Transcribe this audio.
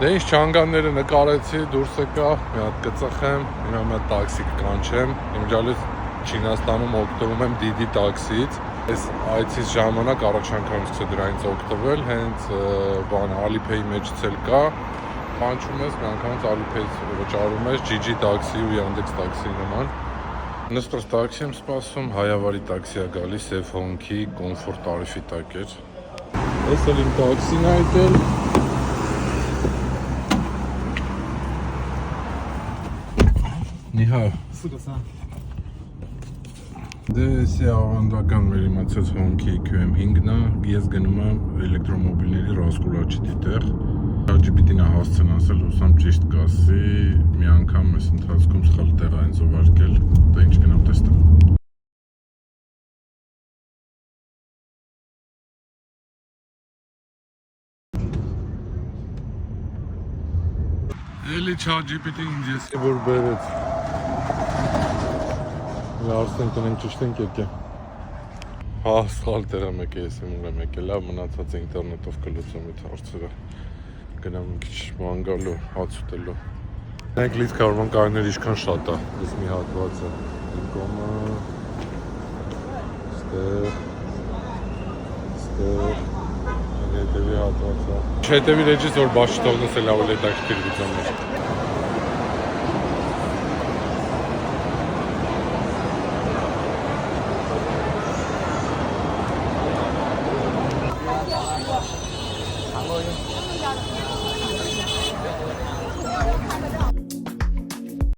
Դե ինչ չանգանները նկարեցի, դուրս եկա, մի հատ կծխեմ, մի հատ տաքսի կանչեմ։ Իմջալից Չինաստանում օգտվում եմ Didi տաքսիից։ Այս այցից ժամանակ առաջ անգամ սկսեցի դրանից օգտվել, հենց բան Alipay-ի մեջից էլ կա։ Կանչում ես, մի անգամից Alipay-ից վճարում ես Gigi տաքսի ու Yandex տաքսի նման։ Նստած տաքսի եմ սպասում, հայավարի տաքսի է գալիս, F-Honk-ի կոմֆորտ տարիֆի տակ էր։ Այս էլ իմ տաքսին է եկել։ Նիհա։ Սուրսա։ Դե էսի ավանդական մեր իմացած Honk-ի QM5-ն է, ես գնում եմ էլեկտրոմոբիլների Ռասկուլաչիտի տեղ։ ChatGPT-ն է հասցեն ասել, ուսամ ճիշտ կասի, մի անգամ այս ընթացքում սխալ տեղ այն զովարկել, դա ինչ գնամ տեստեմ։ Էլի ChatGPT-ն ինձ եսի որ բերեց։ Լարսեն տնենք ճիշտ ենք եկե։ Հա, սխալ տեղ եմ եկե, ես իմ ուր եմ եկե, լավ մնացած է ինտերնետով կլուծում իտ հարցերը։ Գնամ մի քիչ ման գալու, հաց ուտելու։ Մենք լիտ կարման կարներ իշքան շատ է, ես մի հատված է։ Իմ կոմը, ստեղ, հետևի հատված է։ Չհետևի ռեջից որ բաչ չթողնես էլ ավելի հետաքրքիր վիդեոներ։